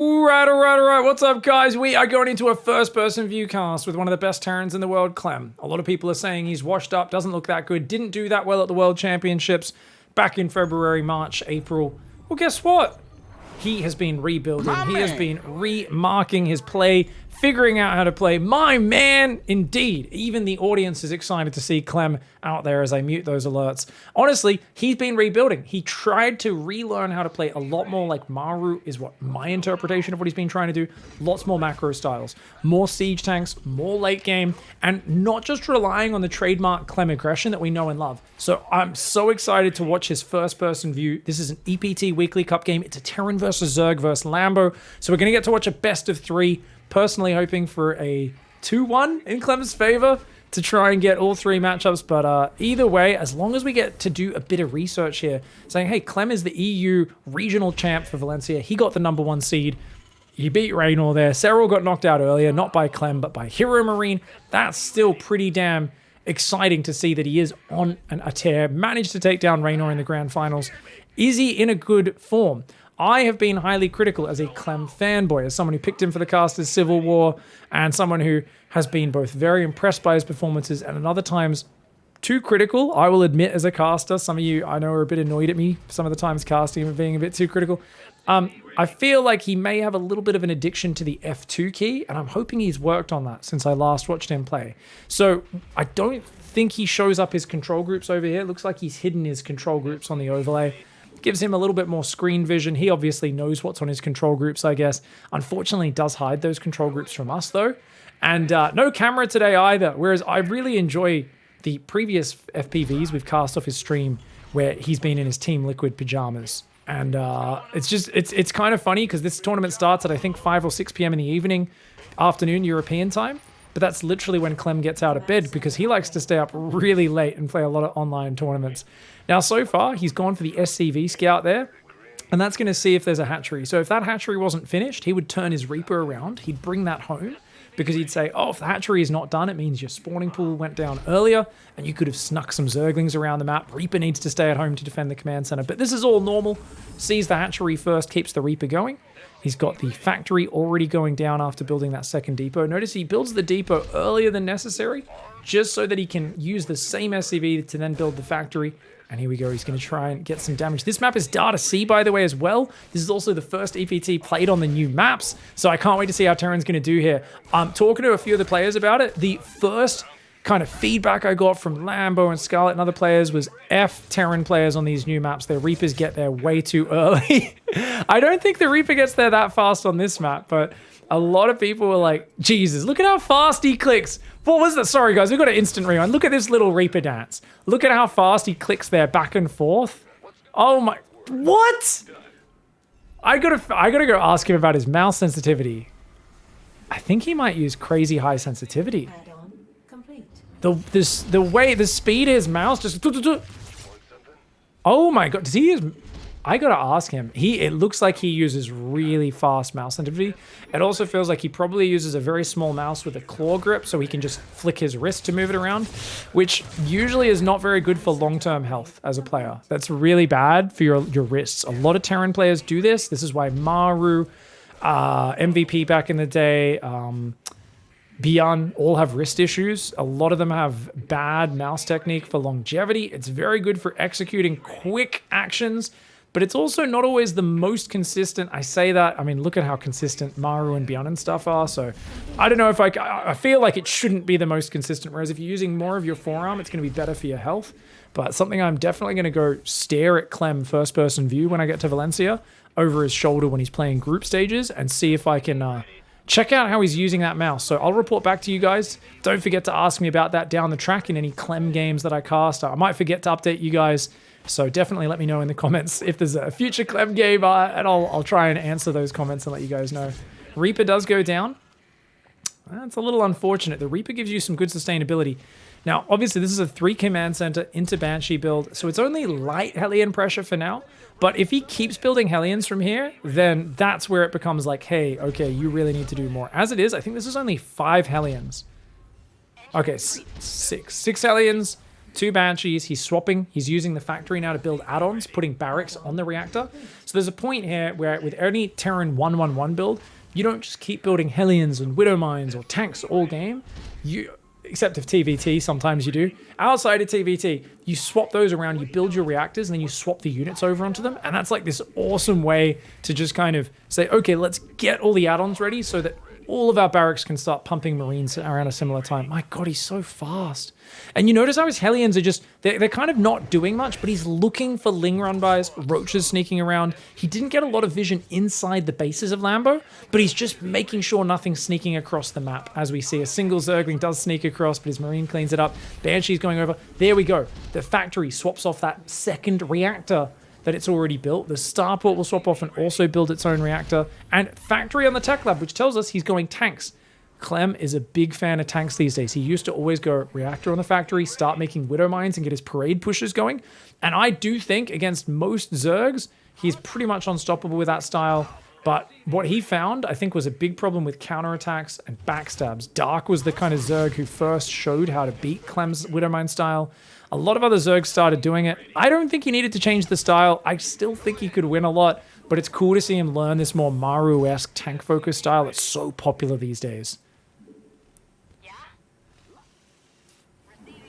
All right. What's up, guys? We are going into a first-person view cast with one of the best Terrans in the world, Clem. A lot of people are saying he's washed up, doesn't look that good, didn't do that well at the World Championships back in February, March, April. Well, guess what? He has been rebuilding. He has been remarking his play, figuring out how to play. My man, indeed. Even the audience is excited to see Clem out there as I mute those alerts. Honestly, he's been rebuilding. He tried to relearn how to play a lot more like Maru is what my interpretation of what he's been trying to do. Lots more macro styles, more siege tanks, more late game, and not just relying on the trademark Clem aggression that we know and love. So I'm so excited to watch his first person view. This is an EPT Weekly Cup game. It's a Terran versus Zerg versus Lambo. So we're going to get to watch a best of three. Personally hoping for a 2-1 in Clem's favor to try and get all three matchups. But either way, as long as we get to do a bit of research here, saying, hey, Clem is the EU regional champ for Valencia. He got the #1 seed. He beat Raynor there. Serral got knocked out earlier, not by Clem, but by Hero Marine. That's still pretty damn exciting to see that he is on a tear. Managed to take down Raynor in the grand finals. Is he in a good form? I have been highly critical as a Clem fanboy, as someone who picked him for the casters Civil War, and someone who has been both very impressed by his performances and at other times too critical, I will admit, as a caster. Some of you I know are a bit annoyed at me some of the times casting and being a bit too critical. I feel like he may have a little bit of an addiction to the F2 key, and I'm hoping he's worked on that since I last watched him play. So I don't think he shows up his control groups over here. It looks like he's hidden his control groups on the overlay. Gives him a little bit more screen vision. He obviously knows what's on his control groups, I guess. Unfortunately, he does hide those control groups from us, though. And no camera today either, whereas I really enjoy the previous FPVs we've cast off his stream where he's been in his Team Liquid pajamas. And it's kind of funny because this tournament starts at, I think, 5 or 6 p.m. in the evening, afternoon, European time. But that's literally when Clem gets out of bed because he likes to stay up really late and play a lot of online tournaments. Now, so far, he's gone for the SCV scout there, and that's going to see if there's a hatchery. So if that hatchery wasn't finished, he would turn his Reaper around. He'd bring that home because he'd say, oh, if the hatchery is not done, it means your spawning pool went down earlier and you could have snuck some Zerglings around the map. Reaper needs to stay at home to defend the command center. But this is all normal. Sees the hatchery first, keeps the Reaper going. He's got the factory already going down after building that second depot. Notice he builds the depot earlier than necessary, just so that he can use the same SCV to then build the factory. And here we go, he's going to try and get some damage. This map is Data C, by the way, as well. This is also the first EPT played on the new maps, so I can't wait to see how Terran's going to do here. I'm talking to a few of the players about it. The first kind of feedback I got from Lambo and Scarlet and other players was Terran players on these new maps. Their Reapers get there way too early. I don't think the Reaper gets there that fast on this map, but a lot of people were like, Jesus, look at how fast he clicks. What was that? Sorry, guys, we've got an instant rewind. Look at this little Reaper dance. Look at how fast he clicks there back and forth. Oh my, what? I gotta go ask him about his mouse sensitivity. I think he might use crazy high sensitivity. The way, the speed of his mouse just... Oh my God, does he use... I gotta ask him. It looks like he uses really fast mouse sensitivity. It also feels like he probably uses a very small mouse with a claw grip so he can just flick his wrist to move it around, which usually is not very good for long-term health as a player. That's really bad for your wrists. A lot of Terran players do this. This is why Maru, MVP back in the day, Beyond all have wrist issues. A lot of them have bad mouse technique for longevity. It's very good for executing quick actions, but it's also not always the most consistent. I say that, I mean, look at how consistent Maru and Beyond and stuff are. So I don't know if I feel like it shouldn't be the most consistent. Whereas if you're using more of your forearm, it's going to be better for your health. But something I'm definitely going to go stare at Clem first person view when I get to Valencia over his shoulder when he's playing group stages and see if I can, check out how he's using that mouse. So I'll report back to you guys. Don't forget to ask me about that down the track in any Clem games that I cast. I might forget to update you guys. So definitely let me know in the comments if there's a future Clem game, and I'll try and answer those comments and let you guys know. Reaper does go down. That's a little unfortunate. The Reaper gives you some good sustainability. Now, obviously, this is a 3 command center into Banshee build, so it's only light Hellion pressure for now. But if he keeps building Hellions from here, then that's where it becomes like, hey, okay, you really need to do more. As it is, I think this is only 5 Hellions. Okay, 6 Hellions, 2 Banshees. He's swapping. He's using the factory now to build add-ons, putting barracks on the reactor. So there's a point here where with any Terran 1-1-1 build, you don't just keep building Hellions and Widow Mines or tanks all game. Except if TVT, sometimes you do. Outside of TVT, you swap those around, you build your reactors, and then you swap the units over onto them. And that's like this awesome way to just kind of say, okay, let's get all the add-ons ready so that all of our barracks can start pumping Marines around a similar time. My God, he's so fast. And you notice how his Hellions are just, they're kind of not doing much, but he's looking for Ling run-bys, roaches sneaking around. He didn't get a lot of vision inside the bases of Lambo, but he's just making sure nothing's sneaking across the map. As we see, a single Zergling does sneak across, but his Marine cleans it up. Banshee's going over. There we go. The factory swaps off that second reactor that it's already built. The starport will swap off and also build its own reactor. And factory on the tech lab, which tells us he's going tanks. Clem is a big fan of tanks these days. He used to always go reactor on the factory, start making Widow Mines and get his parade pushes going. And I do think against most Zergs, he's pretty much unstoppable with that style. But what he found, I think, was a big problem with counterattacks and backstabs. Dark was the kind of Zerg who first showed how to beat Clem's Widow Mine style. A lot of other Zergs started doing it. I don't think he needed to change the style. I still think he could win a lot, but it's cool to see him learn this more Maru-esque tank-focused style that's so popular these days.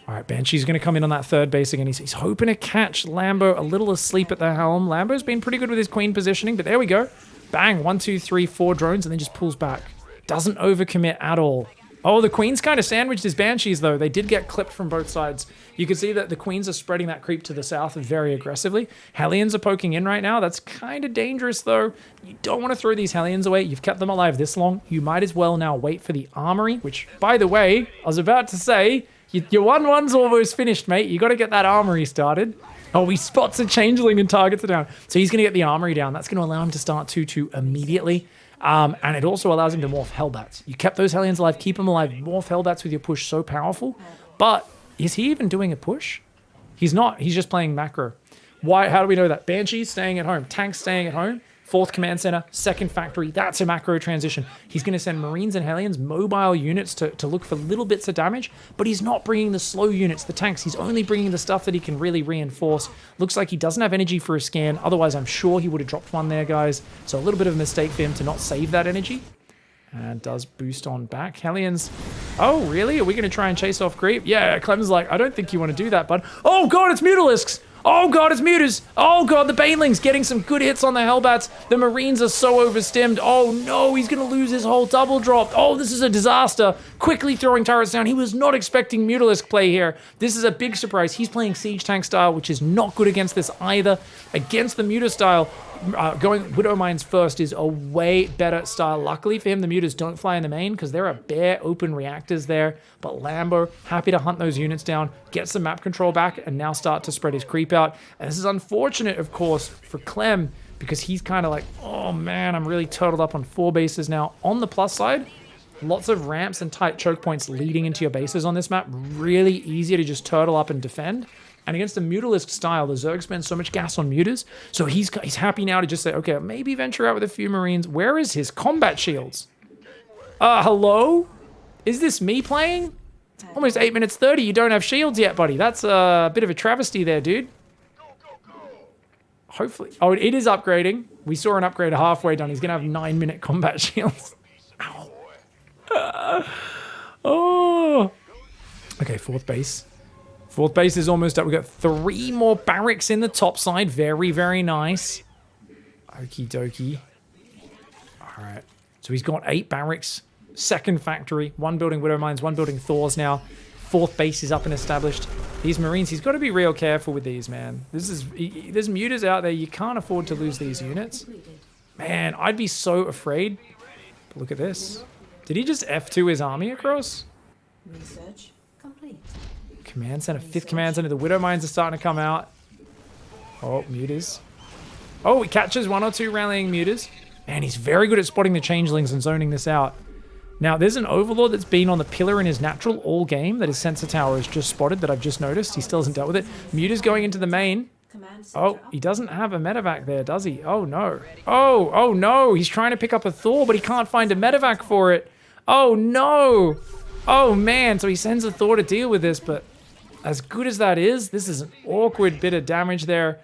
All right, Banshee's going to come in on that third base again. He's hoping to catch Lambo a little asleep at the helm. Lambo's been pretty good with his queen positioning, but there we go. Bang, 1, 2, 3, 4 drones, and then just pulls back. Doesn't overcommit at all. Oh, the queens kind of sandwiched his Banshees, though. They did get clipped from both sides. You can see that the queens are spreading that creep to the south very aggressively. Hellions are poking in right now. That's kind of dangerous, though. You don't want to throw these Hellions away. You've kept them alive this long. You might as well now wait for the armory, which, by the way, I was about to say, your 1-1's almost finished, mate. You got to get that armory started. Oh, he spots a changeling and targets it down. So he's going to get the armory down. That's going to allow him to start 2-2 immediately. And it also allows him to morph Hellbats. You kept those Hellions alive, keep them alive, morph Hellbats with your push, so powerful. But is he even doing a push? He's not. He's just playing macro. Why? How do we know that? Banshee staying at home, tanks staying at home, 4th command center, 2nd factory. That's a macro transition. He's going to send Marines and Hellions, mobile units to look for little bits of damage, but he's not bringing the slow units, the tanks. He's only bringing the stuff that he can really reinforce. Looks like he doesn't have energy for a scan. Otherwise, I'm sure he would have dropped one there, guys. So a little bit of a mistake for him to not save that energy. And does boost on back. Hellions. Oh, really? Are we going to try and chase off creep? Yeah, Clem's like, I don't think you want to do that, bud. Oh, God, it's Mutalisks. Oh God, it's Mutas. Oh God, the Banelings getting some good hits on the Hellbats. The Marines are so overstimmed. Oh no, he's going to lose his whole double drop. Oh, this is a disaster. Quickly throwing turrets down. He was not expecting Mutalisk play here. This is a big surprise. He's playing Siege Tank style, which is not good against this either. Against the Muta style, going Widow Mines first is a way better style. Luckily for him, the Mutas don't fly in the main because there are bare open reactors there. But Lambo, happy to hunt those units down, get some map control back, and now start to spread his creep out. And this is unfortunate, of course, for Clem, because he's kind of like, oh man, I'm really turtled up on 4 bases now. On the plus side, lots of ramps and tight choke points leading into your bases on this map. Really easy to just turtle up and defend. And against the Mutalisk style, the Zerg spend so much gas on Mutas, so he's happy now to just say, okay, maybe venture out with a few Marines. Where is his combat shields? Hello? Is this me playing? Almost 8 minutes 30, you don't have shields yet, buddy. That's a bit of a travesty there, dude. Hopefully. Oh, it is upgrading. We saw an upgrade halfway done. He's going to have 9-minute combat shields. Ow. Oh. Okay, 4th base. 4th base is almost up. We've got 3 more barracks in the top side. Very, very nice. Okie dokie. All right. So he's got 8 barracks. 2nd factory. 1 building Widow Mines. 1 building Thors now. 4th base is up and established. These Marines, he's got to be real careful with these, man. There's Mutas out there. You can't afford to lose these units. Man, I'd be so afraid. But look at this. Did he just F2 his army across? Research complete. Command center, 5th command center. The Widow Mines are starting to come out. Oh, Mutas. Oh, he catches 1 or 2 rallying Mutas. Man, he's very good at spotting the changelings and zoning this out. Now, there's an Overlord that's been on the pillar in his natural all game that his sensor tower has just spotted that I've just noticed. He still hasn't dealt with it. Muta's going into the main. Oh, he doesn't have a medevac there, does he? Oh, no. Oh, no. He's trying to pick up a Thor, but he can't find a medevac for it. Oh, no. Oh, man. So he sends a Thor to deal with this, but as good as that is, this is an awkward bit of damage there.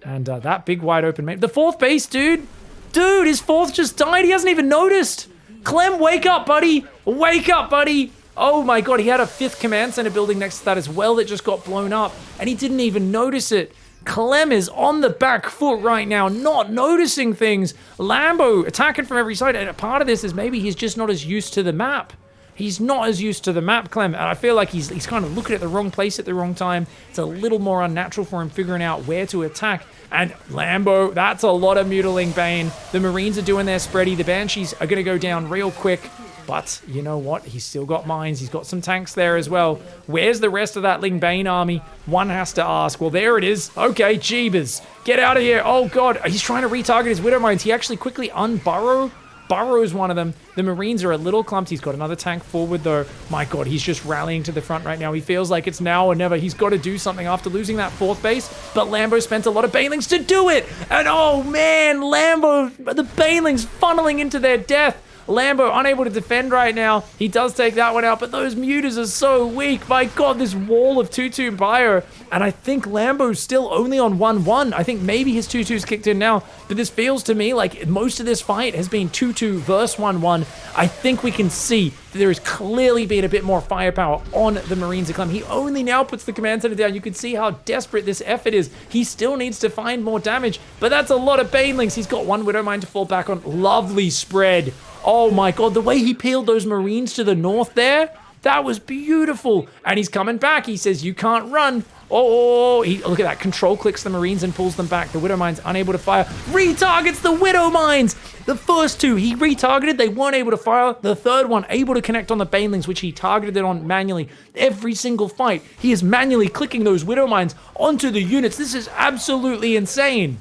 And that big wide open main. The fourth base, dude. Dude, his fourth just died. He hasn't even noticed. Clem, wake up, buddy. Wake up, buddy. Oh my god, he had a fifth command center building next to that as well that just got blown up. And he didn't even notice it. Clem is on the back foot right now, not noticing things. Lambo attacking from every side. And a part of this is maybe he's just not as used to the map. He's not as used to the map, Clem, and I feel like he's kind of looking at the wrong place at the wrong time. It's a little more unnatural for him figuring out where to attack. And Lambo, that's a lot of mutilating Bane. The Marines are doing their spready. The Banshees are going to go down real quick. But you know what? He's still got mines. He's got some tanks there as well. Where's the rest of that Ling Bane army? One has to ask. Well, there it is. Okay, Jeebus. Get out of here. Oh, God. He's trying to retarget his Widow Mines. He actually quickly unburrow. Burrows one of them. The Marines are a little clumped. He's got another tank forward though. My god, he's just rallying to the front right now. He feels like it's now or never. He's got to do something after losing that fourth base. But Lambo spent a lot of Banelings to do it. And oh man, Lambo, the Banelings funneling into their death. Lambo unable to defend right now. He does take that one out, but those mutas are so weak. My god, this wall of 2-2 bio. And I think Lambo's still only on 1-1. I think maybe his 2-2's kicked in now, but this feels to me like most of this fight has been 2-2 versus 1-1. I think we can see that there has clearly been a bit more firepower on the Marines of Clem. He only now puts the command center down. You can see how desperate this effort is. He still needs to find more damage, but that's a lot of Banelings. He's got one Widow Mine to fall back on. Lovely spread. Oh my god, the way he peeled those Marines to the north there, that was beautiful. And he's coming back. He says, you can't run. Oh, look at that. Control clicks the Marines and pulls them back. The Widow Mine's unable to fire. Retargets the Widow Mines. The first two he retargeted. They weren't able to fire. The third one able to connect on the Banelings, which he targeted it on manually. Every single fight, he is manually clicking those Widow Mines onto the units. This is absolutely insane.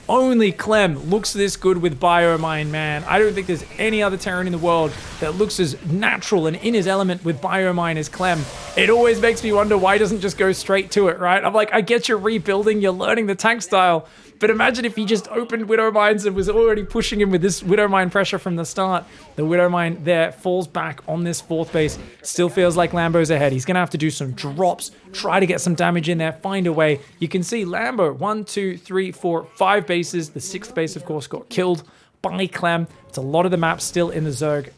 Only Clem looks this good with Biomine, man. I don't think there's any other Terran in the world that looks as natural and in his element with Biomine as Clem. It always makes me wonder why he doesn't just go straight to it, right? I'm like, I get you're rebuilding, you're learning the tank style, but imagine if he just opened Widow Mines and was already pushing him with this Widow Mine pressure from the start. The Widow Mine there falls back on this fourth base. Still feels like Lambo's ahead. He's going to have to do some drops, try to get some damage in there, find a way. You can see Lambo, 1, 2, 3, 4, 5 bases. The sixth base, of course, got killed by Clem. It's a lot of the map still in the Zerg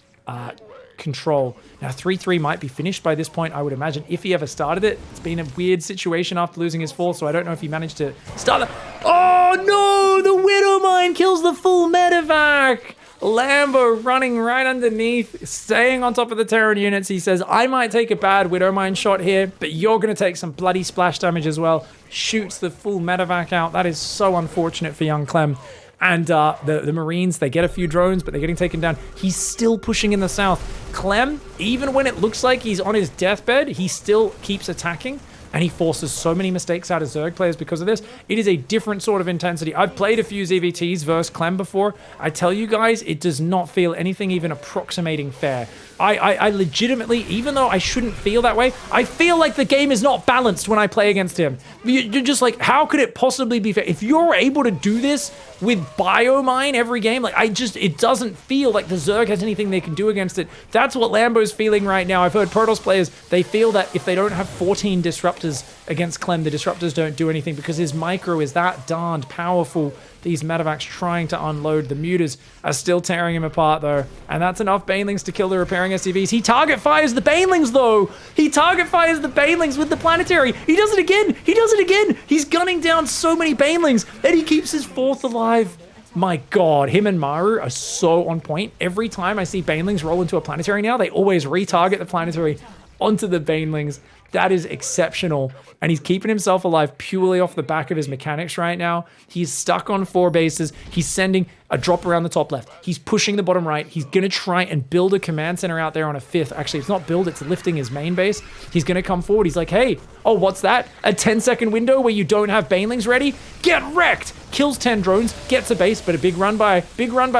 control. Now 3-3 might be finished by this point, I would imagine, if he ever started it. It's been a weird situation after losing his fourth, so I don't know if he managed to start it. Oh no, the Widow Mine kills the full medevac. Lambo running right underneath, staying on top of the Terran units. He says, I might take a bad Widow Mine shot here, but you're going to take some bloody splash damage as well. Shoots the full medevac out. That is so unfortunate for young Clem. And the Marines, they get a few drones, but they're getting taken down. He's still pushing in the south. Clem, even when it looks like he's on his deathbed, he still keeps attacking. And he forces so many mistakes out of Zerg players because of this. It is a different sort of intensity. I've played a few ZVTs versus Clem before. I tell you guys, it does not feel anything even approximating fair. I legitimately, even though I shouldn't feel that way, I feel like the game is not balanced when I play against him. You're just like, how could it possibly be fair? If you're able to do this with Biomine every game, like it doesn't feel like the Zerg has anything they can do against it. That's what Lambo's feeling right now. I've heard Protoss players, they feel that if they don't have 14 disruptors against Clem, the disruptors don't do anything because his micro is that darned powerful. These medevacs trying to unload. The mutas are still tearing him apart though. And that's enough Banelings to kill the repairing SCVs. He target fires the Banelings though. He target fires the Banelings with the planetary. He does it again. He does it again. He's gunning down so many Banelings and he keeps his fourth alive. My god, him and Maru are so on point. Every time I see Banelings roll into a planetary now, they always retarget the planetary onto the Banelings. That is exceptional. And he's keeping himself alive purely off the back of his mechanics right now. He's stuck on 4 bases. He's sending a drop around the top left. He's pushing the bottom right. He's going to try and build a command center out there on a 5th. Actually, it's not build, it's lifting his main base. He's going to come forward. He's like, hey, oh, what's that? A 10-second window where you don't have Banelings ready? Get wrecked! Kills 10 drones, gets a base, but a big run by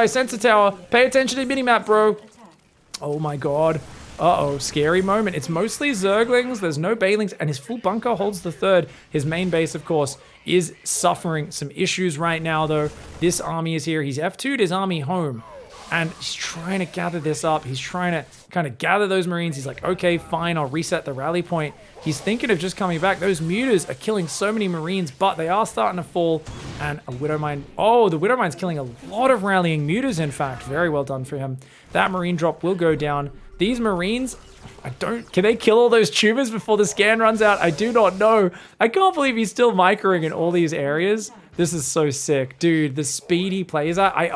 Sensor Tower. Pay attention to the minimap, bro. Oh my god. Uh-oh, scary moment. It's mostly Zerglings, there's no Banelings, and his full bunker holds the 3rd. His main base, of course, is suffering some issues right now, though. This army is here. He's F2'd his army home. And he's trying to gather this up. He's trying to kind of gather those Marines. He's like, okay, fine, I'll reset the rally point. He's thinking of just coming back. Those mutas are killing so many Marines, but they are starting to fall. And a Widow Mine. Oh, the Widow Mine's killing a lot of rallying mutas, in fact. Very well done for him. That Marine drop will go down. These Marines, can they kill all those tumors before the scan runs out? I do not know. I can't believe he's still microing in all these areas. This is so sick. Dude, the speed he plays at, I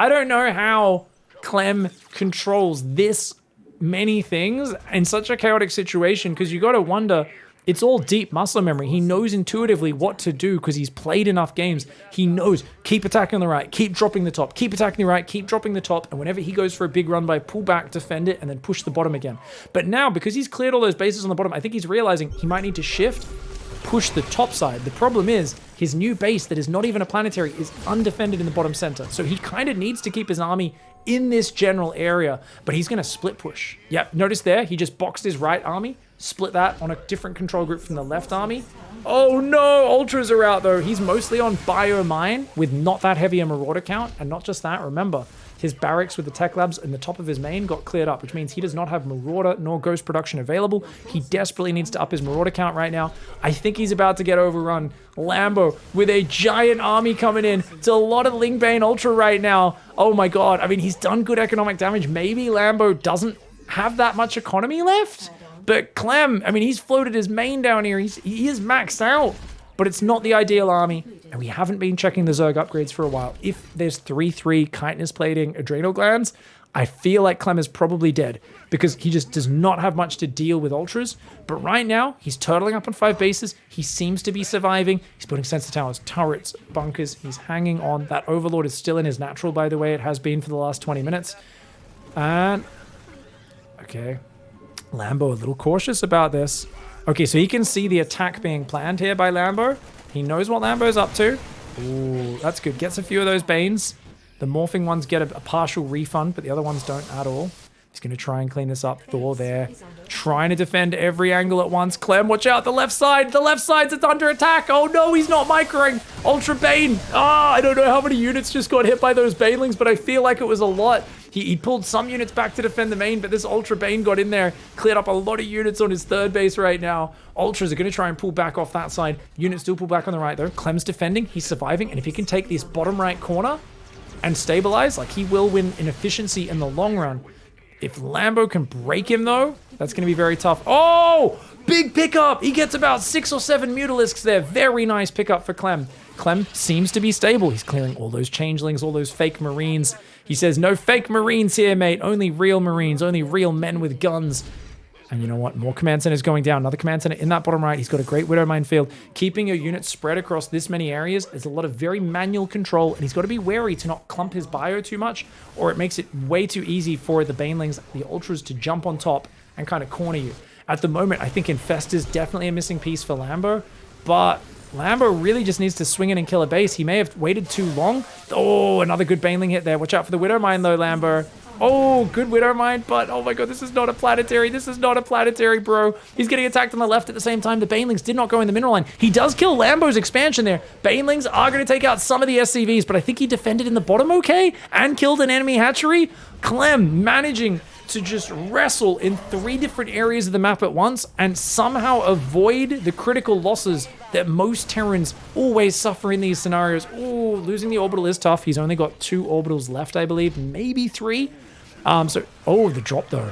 don't know how Clem controls this many things in such a chaotic situation, because you got to wonder, it's all deep muscle memory. He knows intuitively what to do because he's played enough games. He knows, keep attacking on the right, keep dropping the top, keep attacking the right, keep dropping the top, and whenever he goes for a big run by, pull back, defend it, and then push the bottom again. But now, because he's cleared all those bases on the bottom, I think he's realizing he might need to shift, push the top side. The problem is, his new base that is not even a planetary is undefended in the bottom center. So he kind of needs to keep his army in this general area, but he's going to split push. Yep, notice there, he just boxed his right army, split that on a different control group from the left army. Oh no, Ultras are out though. He's mostly on Bio Mine with not that heavy a Marauder count. And not just that, remember, his barracks with the tech labs in the top of his main got cleared up, which means he does not have Marauder nor Ghost production available. He desperately needs to up his Marauder count right now. I think he's about to get overrun. Lambo with a giant army coming in. It's a lot of Lingbane Ultra right now. Oh my god. I mean, he's done good economic damage. Maybe Lambo doesn't have that much economy left. But Clem, I mean, he's floated his main down here. He is maxed out. But it's not the ideal army, and we haven't been checking the Zerg upgrades for a while. If there's 3-3 chitinous plating adrenal glands, I feel like Clem is probably dead, because he just does not have much to deal with Ultras. But right now, he's turtling up on 5 bases. He seems to be surviving. He's putting sensor towers, turrets, bunkers. He's hanging on. That Overlord is still in his natural, by the way. It has been for the last 20 minutes. And, okay, Lambo a little cautious about this. Okay, so he can see the attack being planned here by Lambo. He knows what Lambo's up to. Ooh, that's good. Gets a few of those Banes. The morphing ones get a partial refund, but the other ones don't at all. He's going to try and clean this up. Thor there. Trying to defend every angle at once. Clem, watch out. The left side. The left side's under attack. Oh no, he's not microing. Ultra Bane. I don't know how many units just got hit by those Banelings, but I feel like it was a lot. He pulled some units back to defend the main, but this Ultra Bane got in there, cleared up a lot of units on his third base right now. Ultras are going to try and pull back off that side. Units still pull back on the right, though. Clem's defending. He's surviving. And if he can take this bottom right corner and stabilize, like, he will win in efficiency in the long run. If Lambo can break him, though, that's going to be very tough. Oh! Big pickup! He gets about 6 or 7 Mutalisks there. Very nice pickup for Clem. Clem seems to be stable. He's clearing all those changelings, all those fake Marines. He says, no fake Marines here, mate. Only real Marines. Only real men with guns. And you know what? More command centers going down. Another command center in that bottom right. He's got a great Widow minefield. Keeping your units spread across this many areas is a lot of very manual control, and he's got to be wary to not clump his bio too much, or it makes it way too easy for the Banelings, the Ultras, to jump on top and kind of corner you. At the moment, I think Infest is definitely a missing piece for Lambo, but Lambo really just needs to swing in and kill a base. He may have waited too long. Oh, another good Baneling hit there. Watch out for the Widow Mine, though, Lambo. Oh, good Widow Mine, but oh my god, this is not a planetary. This is not a planetary, bro. He's getting attacked on the left at the same time. The Banelings did not go in the mineral line. He does kill Lambo's expansion there. Banelings are going to take out some of the SCVs, but I think he defended in the bottom okay and killed an enemy hatchery. Clem managing to just wrestle in 3 different areas of the map at once and somehow avoid the critical losses that most Terrans always suffer in these scenarios. Oh, losing the orbital is tough. He's only got 2 orbitals left, I believe, maybe 3. The drop though.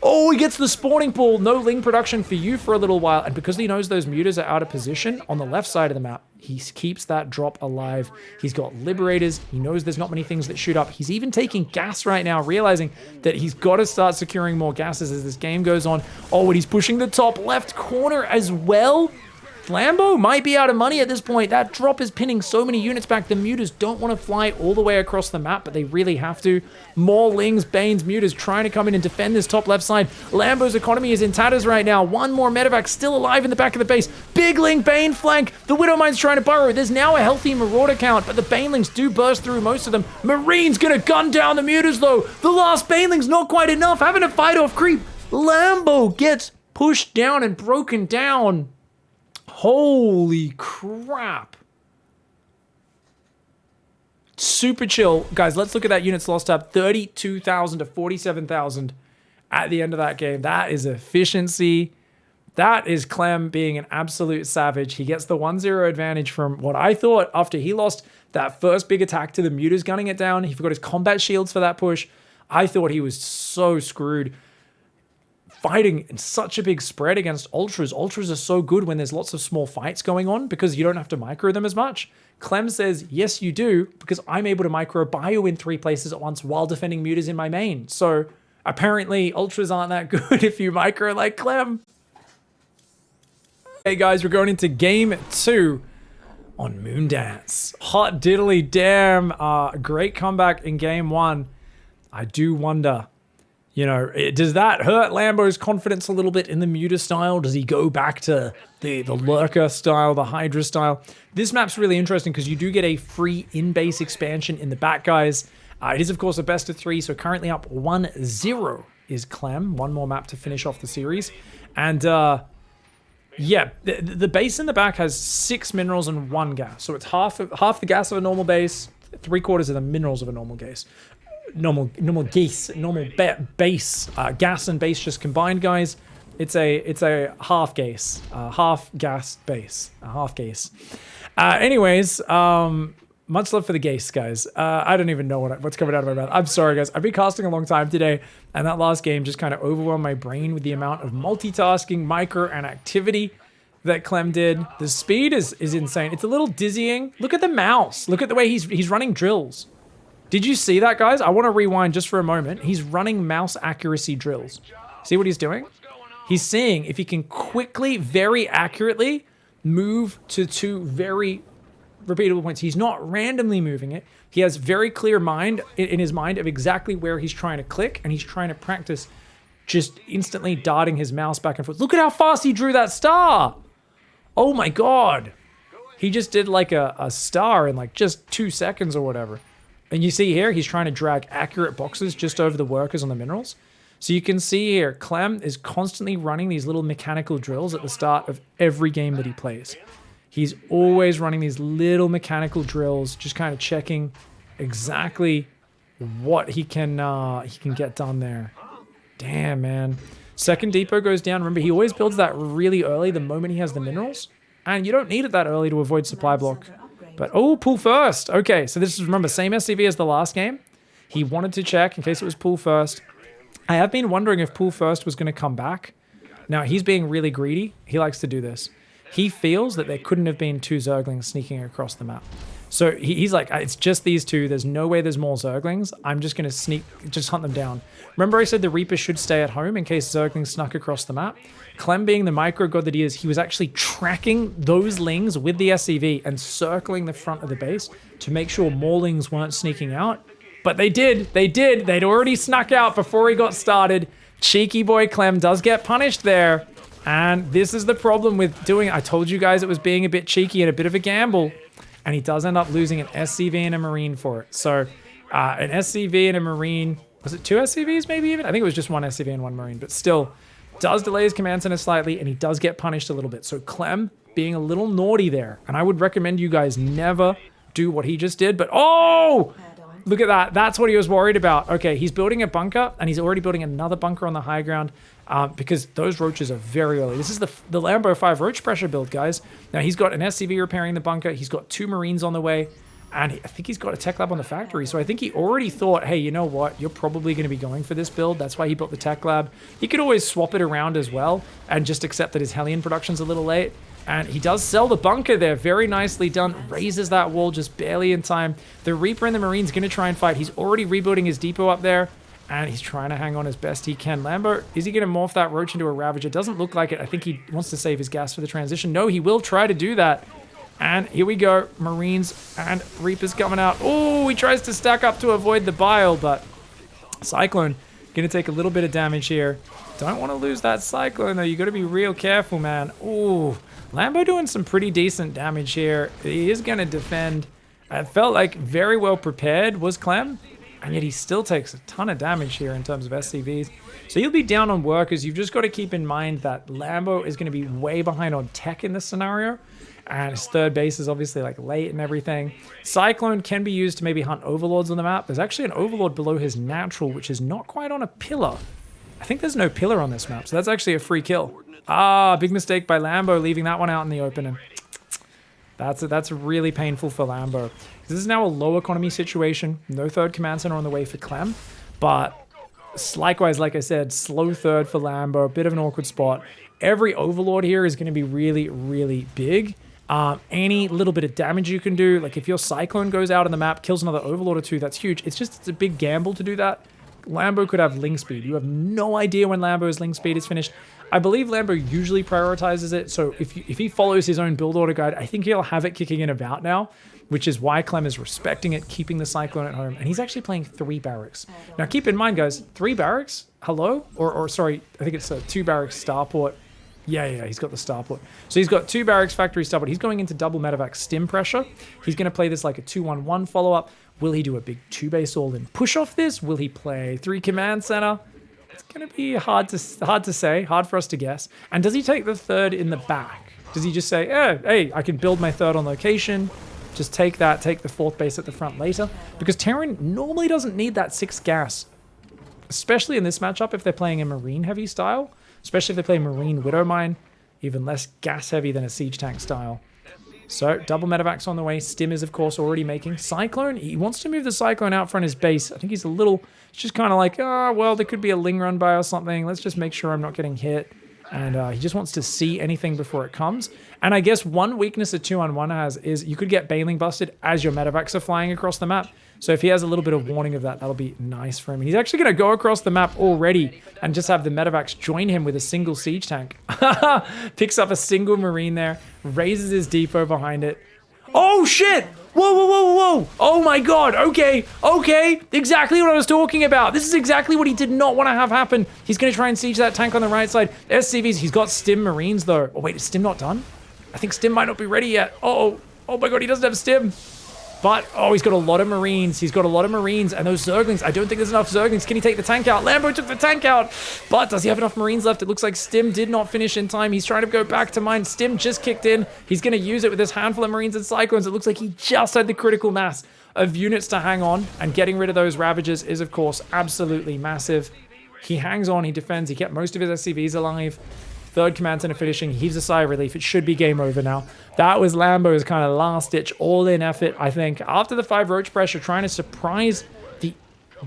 Oh, he gets the spawning pool. No Ling production for you for a little while. And because he knows those mutas are out of position on the left side of the map, he keeps that drop alive. He's got liberators. He knows there's not many things that shoot up. He's even taking gas right now, realizing that he's got to start securing more gases as this game goes on. Oh, and he's pushing the top left corner as well. Lambo might be out of money at this point. That drop is pinning so many units back. The mutas don't want to fly all the way across the map, but they really have to. More Lings, Banes, mutas trying to come in and defend this top left side. Lambo's economy is in tatters right now. 1 more medevac still alive in the back of the base. Big Ling, Bane flank. The Widow Mine's trying to burrow. There's now a healthy Marauder count, but the Banelings do burst through most of them. Marine's gonna gun down the mutas though. The last Baneling's not quite enough. Having to fight off creep. Lambo gets pushed down and broken down. Holy crap. super chill. Guys, let's look at that units lost tab. 32,000 to 47,000 at the end of that game. That is efficiency. That is Clem being an absolute savage. He gets the 1-0 advantage from what I thought after he lost that first big attack to the mutas gunning it down. He forgot his combat shields for that push. I thought he was so screwed. Fighting in such a big spread against ultras. Ultras are so good when there's lots of small fights going on because you don't have to micro them as much. Clem says, yes, you do, because I'm able to micro bio in 3 places at once while defending mutas in my main. So apparently ultras aren't that good if you micro like Clem. Hey guys, we're going into game 2 on Moondance. Hot diddly damn. Great comeback in game 1. I do wonder, you know, does that hurt Lambo's confidence a little bit in the Muta style? Does he go back to the Lurker style, the Hydra style? This map's really interesting because you do get a free in-base expansion in the back, guys. It is, of course, a best of 3, so currently up 1-0 is Clem. One more map to finish off the series. And, yeah, the base in the back has 6 minerals and 1 gas. So it's half the gas of a normal base, 3/4 of the minerals of a normal gas. Normal base, gas and base just combined, guys. It's a half gas, half gas base, a half gas. Anyways, much love for the gas, guys. I don't even know what's coming out of my mouth. I'm sorry, guys. I've been casting a long time today, and that last game just kind of overwhelmed my brain with the amount of multitasking, micro, and activity that Clem did. The speed is insane. It's a little dizzying. Look at the mouse. Look at the way he's running drills. Did you see that, guys? I want to rewind just for a moment. He's running mouse accuracy drills. See what he's doing? He's seeing if he can quickly, very accurately move to 2 very repeatable points. He's not randomly moving it. He has very clear mind in his mind of exactly where he's trying to click, and he's trying to practice just instantly darting his mouse back and forth. Look at how fast he drew that star. Oh my God. He just did like a star in like just 2 seconds or whatever. And you see here, he's trying to drag accurate boxes just over the workers on the minerals. So you can see here, Clem is constantly running these little mechanical drills at the start of every game that he plays. He's always running these little mechanical drills, just kind of checking exactly what he can get done there. Damn, man. Second depot goes down. Remember, he always builds that really early the moment he has the minerals. And you don't need it that early to avoid supply block. But, oh, pull first. Okay, so this is, remember, same SCV as the last game. He wanted to check in case it was pull first. I have been wondering if pull first was going to come back. Now, he's being really greedy. He likes to do this. He feels that there couldn't have been 2 Zerglings sneaking across the map. So he's like, it's just these 2. There's no way there's more Zerglings. I'm just going to just hunt them down. Remember I said the Reaper should stay at home in case Zerglings snuck across the map? Clem, being the micro god that he is, he was actually tracking those lings with the SCV and circling the front of the base to make sure more lings weren't sneaking out. But they did. They'd already snuck out before he got started. Cheeky boy Clem does get punished there. And this is the problem with doing it. I told you guys it was being a bit cheeky and a bit of a gamble. And he does end up losing an SCV and a Marine for it. So an SCV and a Marine, was it 2 SCVs maybe even? I think it was just 1 SCV and 1 Marine, but still does delay his command center slightly, and he does get punished a little bit. So Clem being a little naughty there. And I would recommend you guys never do what he just did, but oh! Look at that. That's what he was worried about. Okay, he's building a bunker, and he's already building another bunker on the high ground because those roaches are very early. This is the Lambo 5 roach pressure build, guys. Now, he's got an SCV repairing the bunker. He's got 2 Marines on the way, and I think he's got a tech lab on the factory. So I think he already thought, hey, you know what? You're probably going to be going for this build. That's why he built the tech lab. He could always swap it around as well and just accept that his Hellion production's a little late. And he does sell the bunker there. Very nicely done. Raises that wall just barely in time. The Reaper and the Marine's going to try and fight. He's already rebuilding his depot up there. And he's trying to hang on as best he can. Lambo, is he going to morph that Roach into a Ravager? Doesn't look like it. I think he wants to save his gas for the transition. No, he will try to do that. And here we go. Marines and Reapers coming out. Oh, he tries to stack up to avoid the bile. But Cyclone going to take a little bit of damage here. Don't want to lose that Cyclone, though. You got to be real careful, man. Ooh. Lambo doing some pretty decent damage here. He is going to defend. I felt like very well prepared was Clem. and yet he still takes a ton of damage here in terms of SCVs. So you'll be down on workers. You've just got to keep in mind that Lambo is going to be way behind on tech in this scenario, and his third base is obviously like late and everything. Cyclone can be used to maybe hunt overlords on the map. There's actually an overlord below his natural, which is not quite on a pillar. I think there's no pillar on this map, so that's actually a free kill. Ah, big mistake by Lambo leaving that one out in the open. And that's really painful for Lambo. This is now a low economy situation. No third command center on the way for Clem, but likewise, like I said, slow third for Lambo, a bit of an awkward spot. Every overlord here is going to be really, really big. Any little bit of damage you can do, like if your Cyclone goes out on the map, kills another overlord or two, that's huge. It's a big gamble to do that. Lambo could have Ling Speed. You have no idea when Lambo's Ling Speed is finished. I believe Lambo usually prioritizes it, so if he follows his own build order guide, I think he'll have it kicking in about now, which is why Clem is respecting it, keeping the Cyclone at home, and he's actually playing 3 barracks. Now keep in mind, guys, 3 barracks? Hello? Or sorry, I think it's a 2 barracks starport. Yeah, he's got the starport. So he's got 2 barracks factory starport. He's going into double medevac stim pressure. He's going to play this like a 2-1-1 follow-up. Will he do a big 2-base all-in push off this? Will he play 3 command center? It's going to be hard to say, hard for us to guess. And does he take the third in the back? Does he just say, hey, I can build my third on location, just take that, take the 4th base at the front later? Because Terran normally doesn't need that 6 gas, especially in this matchup if they're playing a marine heavy style. Especially if they play Marine Widowmine, even less gas heavy than a Siege Tank style. So, double medevacs on the way. Stim is, of course, already making. Cyclone, he wants to move the Cyclone out front his base. I think he's just kind of like, well, there could be a Ling run by or something. Let's just make sure I'm not getting hit. And he just wants to see anything before it comes. And I guess one weakness a 2-on-1 has is you could get Bailing busted as your medevacs are flying across the map. So if he has a little bit of warning of that, that'll be nice for him. And he's actually going to go across the map already and just have the medevacs join him with a single siege tank. Picks up a single marine there, raises his depot behind it. Oh shit! Whoa. Oh my god, okay. Exactly what I was talking about. This is exactly what he did not want to have happen. He's going to try and siege that tank on the right side. SCVs, he's got Stim Marines though. Oh wait, is Stim not done? I think Stim might not be ready yet. Oh my god, he doesn't have Stim. But, he's got a lot of Marines. And those Zerglings, I don't think there's enough Zerglings. Can he take the tank out? Lambo took the tank out. But does he have enough Marines left? It looks like Stim did not finish in time. He's trying to go back to mine. Stim just kicked in. He's going to use it with this handful of Marines and Cyclones. It looks like he just had the critical mass of units to hang on. And getting rid of those Ravagers is, of course, absolutely massive. He hangs on. He defends. He kept most of his SCVs alive. 3rd command center finishing, heaves a sigh of relief. It should be game over now. That was Lambo's kind of last-ditch all-in effort, I think. After the 5 roach pressure, trying to surprise the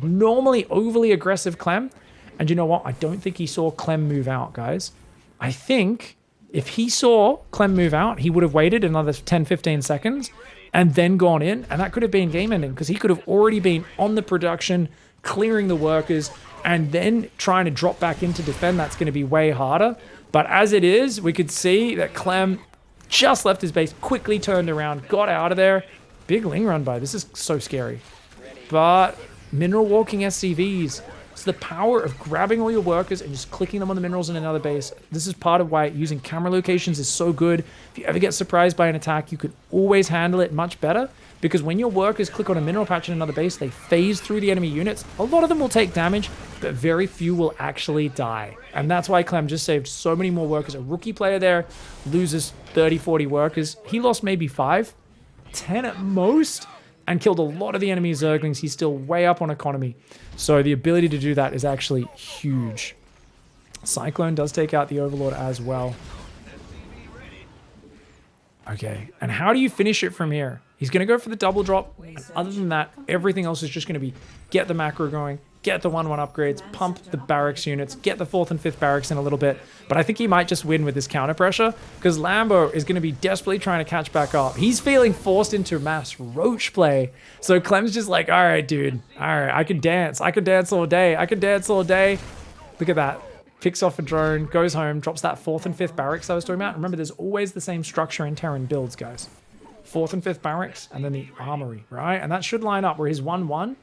normally overly aggressive Clem. And you know what? I don't think he saw Clem move out, guys. I think if he saw Clem move out, he would have waited another 10, 15 seconds and then gone in. And that could have been game-ending because he could have already been on the production, clearing the workers, and then trying to drop back in to defend. That's going to be way harder. But as it is, we could see that Clem just left his base, quickly turned around, got out of there. Big Ling run by. This is so scary. But mineral walking SCVs. It's the power of grabbing all your workers and just clicking them on the minerals in another base. This is part of why using camera locations is so good. If you ever get surprised by an attack, you could always handle it much better. Because when your workers click on a mineral patch in another base, they phase through the enemy units. A lot of them will take damage, but very few will actually die. And that's why Clem just saved so many more workers. A rookie player there loses 30, 40 workers. He lost maybe 5, 10 at most, and killed a lot of the enemy Zerglings. He's still way up on economy. So the ability to do that is actually huge. Cyclone does take out the Overlord as well. Okay, and how do you finish it from here? He's going to go for the double drop. And other than that, everything else is just going to be get the macro going, get the 1-1 upgrades, pump the barracks units, get the 4th and 5th barracks in a little bit. But I think he might just win with this counter pressure because Lambo is going to be desperately trying to catch back up. He's feeling forced into mass roach play. So Clem's just like, all right, dude. All right, I can dance. I can dance all day. I can dance all day. Look at that. Picks off a drone, goes home, drops that 4th and 5th barracks I was talking about. Remember, there's always the same structure in Terran builds, guys. 4th and 5th barracks, and then the armory, right? And that should line up where his 1-1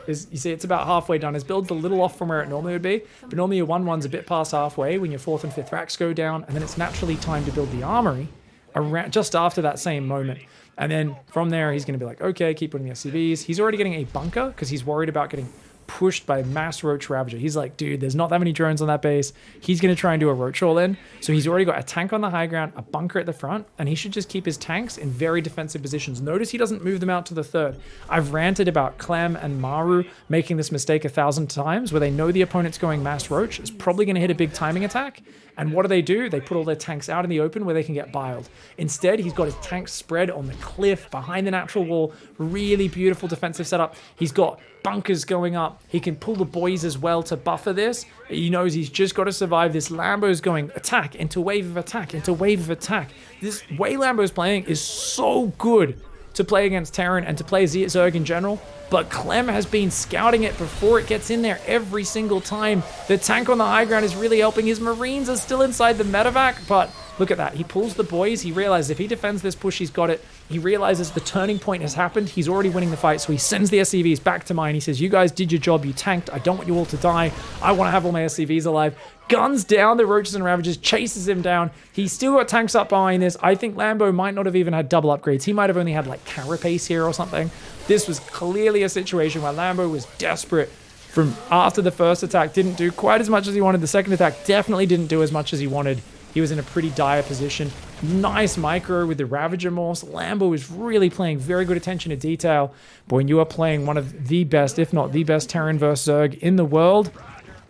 is, you see, it's about halfway done. His build's a little off from where it normally would be, but normally your 1-1's a bit past halfway when your 4th and 5th racks go down, and then it's naturally time to build the armory. around just after that same moment. And then from there, he's going to be like, okay, keep putting the SCVs. He's already getting a bunker because he's worried about getting pushed by mass roach ravager. He's like, dude, there's not that many drones on that base. He's going to try and do a roach all in. So he's already got a tank on the high ground, a bunker at the front, and he should just keep his tanks in very defensive positions. Notice he doesn't move them out to the third. I've ranted about Clem and Maru making this mistake 1,000 times where they know the opponent's going mass roach. It's probably going to hit a big timing attack. And what do? They put all their tanks out in the open where they can get biled. Instead, he's got his tanks spread on the cliff behind the natural wall. Really beautiful defensive setup. He's got bunkers going up. He can pull the boys as well to buffer this. He knows he's just got to survive this. Lambo's going attack into wave of attack into wave of attack. This way Lambo's playing is so good to play against Terran and to play Zerg in general. But Clem has been scouting it before it gets in there every single time. The tank on the high ground is really helping. His Marines are still inside the medevac, but look at that. He pulls the boys. He realizes if he defends this push, he's got it. He realizes the turning point has happened. He's already winning the fight, so he sends the SCVs back to mine. He says, you guys did your job. You tanked. I don't want you all to die. I want to have all my SCVs alive. Guns down the roaches and ravagers, chases him down. He's still got tanks up behind this. I think Lambo might not have even had double upgrades. He might have only had like carapace here or something. This was clearly a situation where Lambo was desperate from after the first attack. Didn't do quite as much as he wanted. The second attack definitely didn't do as much as he wanted. He was in a pretty dire position. Nice micro with the Ravager Morphs. Lambo is really playing very good attention to detail. But when you are playing one of the best, if not the best Terran versus Zerg in the world,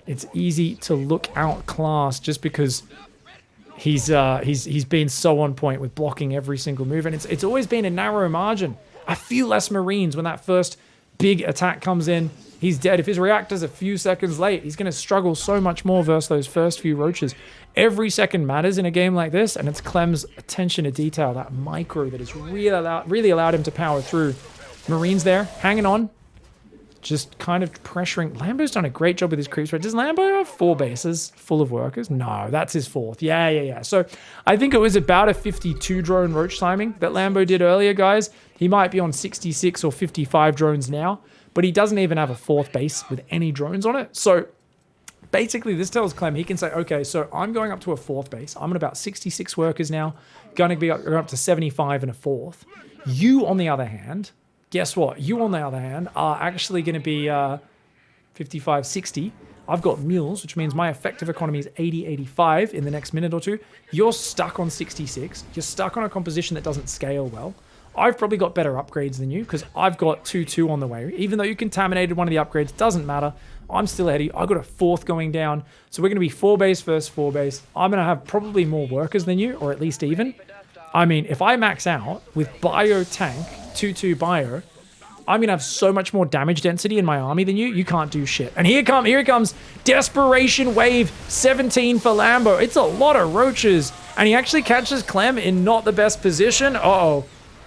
it's easy to look outclassed just because he's been so on point with blocking every single move. And it's always been a narrow margin. A few less Marines when that first big attack comes in. He's dead. If his reactor's a few seconds late, he's going to struggle so much more versus those first few roaches. Every second matters in a game like this, and it's Clem's attention to detail, that micro that has really allowed him to power through. Marines there, hanging on, just kind of pressuring. Lambo's done a great job with his creep spread. Does Lambo have 4 bases full of workers? No, that's his 4th. Yeah. So I think it was about a 52 drone roach timing that Lambo did earlier, guys. He might be on 66 or 55 drones now, but he doesn't even have a 4th base with any drones on it. So basically, this tells Clem he can say, okay, so I'm going up to a 4th base. I'm at about 66 workers now, going to be going up to 75 and a 4th. You, on the other hand, guess what? You, on the other hand, are actually going to be 55, 60. I've got mules, which means my effective economy is 80, 85 in the next minute or two. You're stuck on 66. You're stuck on a composition that doesn't scale well. I've probably got better upgrades than you because I've got 2-2 on the way. Even though you contaminated one of the upgrades, doesn't matter. I'm still ahead of you. I've got a 4th going down. So we're going to be 4 base versus 4 base. I'm going to have probably more workers than you, or at least even. I mean, if I max out with bio tank, 2-2 bio, I'm going to have so much more damage density in my army than you. You can't do shit. And here it comes. Desperation wave 17 for Lambo. It's a lot of roaches. And he actually catches Clem in not the best position. Uh-oh.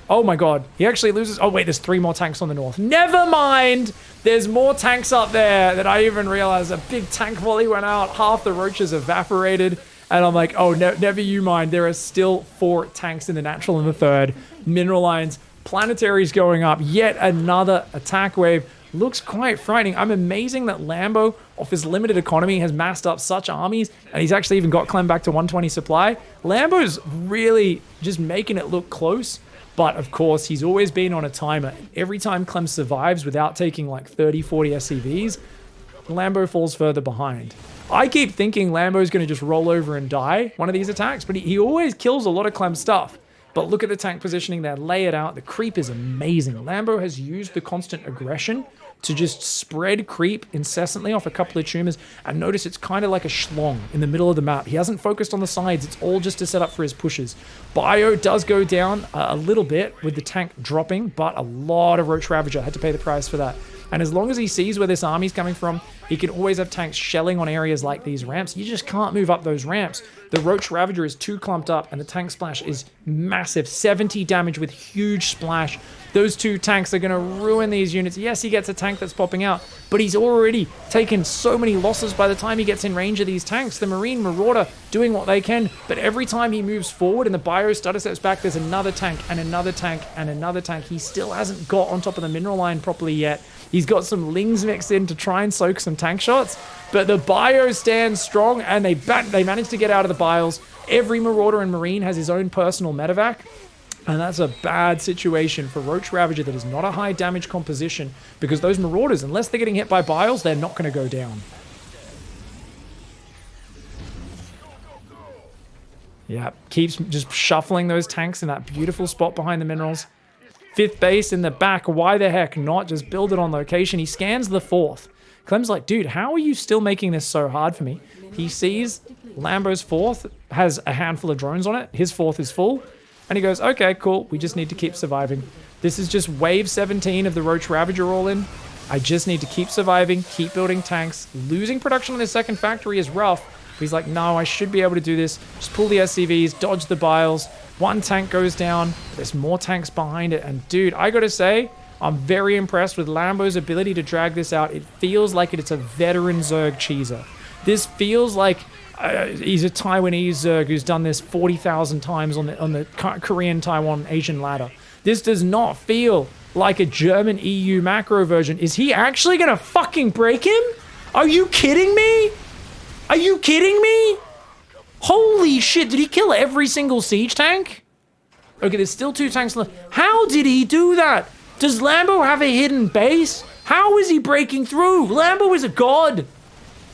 Oh my god. He actually loses. Oh wait, there's 3 more tanks on the north. Never mind. There's more tanks up there that I even realized. A big tank volley went out. Half the roaches evaporated. And I'm like, oh, never you mind. There are still 4 tanks in the natural in the 3rd. Mineral lines. Planetaries going up. Yet another attack wave. Looks quite frightening. I'm amazing that Lambo, off his limited economy, has massed up such armies, and he's actually even got Clem back to 120 supply. Lambo's really just making it look close, but of course, he's always been on a timer. Every time Clem survives without taking like 30, 40 SCVs, Lambo falls further behind. I keep thinking Lambo's going to just roll over and die one of these attacks, but he always kills a lot of Clem's stuff. But look at the tank positioning there. Lay it out. The creep is amazing. Lambo has used the constant aggression to just spread creep incessantly off a couple of tumors. And notice it's kind of like a schlong in the middle of the map. He hasn't focused on the sides. It's all just to set up for his pushes. Bio does go down a little bit with the tank dropping, but a lot of Roach Ravager had to pay the price for that. And as long as he sees where this army's coming from, he can always have tanks shelling on areas like these ramps. You just can't move up those ramps. The Roach Ravager is too clumped up, and the tank splash is massive. 70 damage with huge splash. Those 2 tanks are going to ruin these units. Yes, he gets a tank that's popping out, but he's already taken so many losses by the time he gets in range of these tanks. The Marine Marauder doing what they can, but every time he moves forward and the bio stutter steps back, there's another tank and another tank and another tank. He still hasn't got on top of the mineral line properly yet. He's got some lings mixed in to try and soak some tank shots, but the bio stands strong, and they managed to get out of the biles. Every Marauder and Marine has his own personal medevac. And that's a bad situation for Roach Ravager that is not a high damage composition, because those Marauders, unless they're getting hit by Biles, they're not going to go down. Yeah, keeps just shuffling those tanks in that beautiful spot behind the minerals. 5th base in the back, why the heck not? Just build it on location. He scans the 4th. Clem's like, dude, how are you still making this so hard for me? He sees Lambo's 4th has a handful of drones on it. His 4th is full. And he goes, okay, cool. We just need to keep surviving. This is just wave 17 of the Roach Ravager all in. I just need to keep surviving, keep building tanks. Losing production on his second factory is rough. But he's like, no, I should be able to do this. Just pull the SCVs, dodge the Biles. One tank goes down. There's more tanks behind it. And dude, I gotta say, I'm very impressed with Lambo's ability to drag this out. It feels like it's a veteran Zerg cheeser. This feels like he's a Taiwanese Zerg who's done this 40,000 times on the Korean, Taiwan, Asian ladder. This does not feel like a German EU macro version. Is he actually gonna fucking break him? Are you kidding me? Are you kidding me? Holy shit, did he kill every single siege tank? Okay, there's still 2 tanks left. How did he do that? Does Lambo have a hidden base? How is he breaking through? Lambo is a god.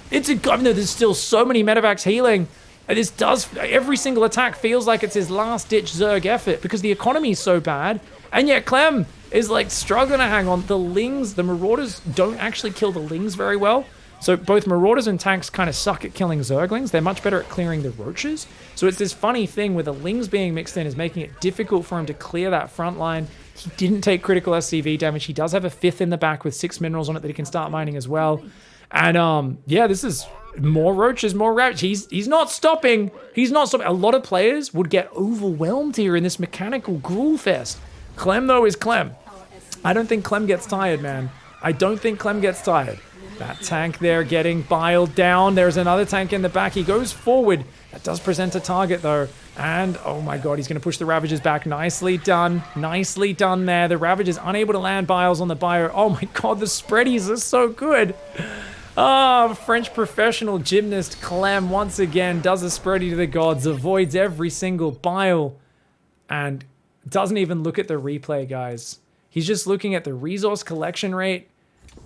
It's a god. No, there's still so many medevacs healing. And this does, every single attack feels like it's his last-ditch Zerg effort because the economy is so bad. And yet Clem is like struggling to hang on. The Lings, the Marauders don't actually kill the Lings very well. So both Marauders and tanks kind of suck at killing Zerglings. They're much better at clearing the Roaches. So it's this funny thing where the Lings being mixed in is making it difficult for him to clear that front line. He didn't take critical SCV damage. He does have a 5th in the back with 6 minerals on it that he can start mining as well. And yeah, this is more Roaches, more Ravages. He's not stopping. He's not stopping. A lot of players would get overwhelmed here in this mechanical gruel fest. Clem, though, is Clem. I don't think Clem gets tired, man. I don't think Clem gets tired. That tank there getting biled down. There's another tank in the back. He goes forward. That does present a target, though. And, oh my god, he's going to push the Ravagers back. Nicely done. Nicely done there. The Ravagers unable to land Biles on the bio. Oh my god, the spreadies are so good. Oh, French professional gymnast Clem once again does a spready to the gods. Avoids every single bile. And doesn't even look at the replay, guys. He's just looking at the resource collection rate.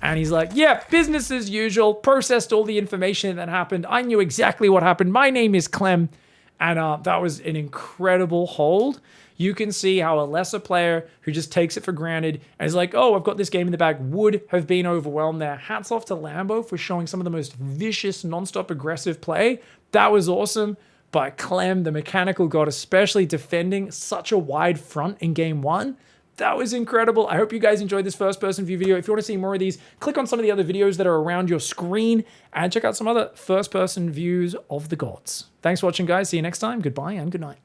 And he's like, yeah, business as usual. Processed all the information that happened. I knew exactly what happened. My name is Clem. And that was an incredible hold. You can see how a lesser player who just takes it for granted and is like, oh, I've got this game in the bag, would have been overwhelmed there. Hats off to Lambo for showing some of the most vicious, non-stop aggressive play. That was awesome. But Clem, the mechanical god, especially defending such a wide front in game 1, that was incredible. I hope you guys enjoyed this first-person view video. If you want to see more of these, click on some of the other videos that are around your screen and check out some other first-person views of the gods. Thanks for watching, guys. See you next time. Goodbye and good night.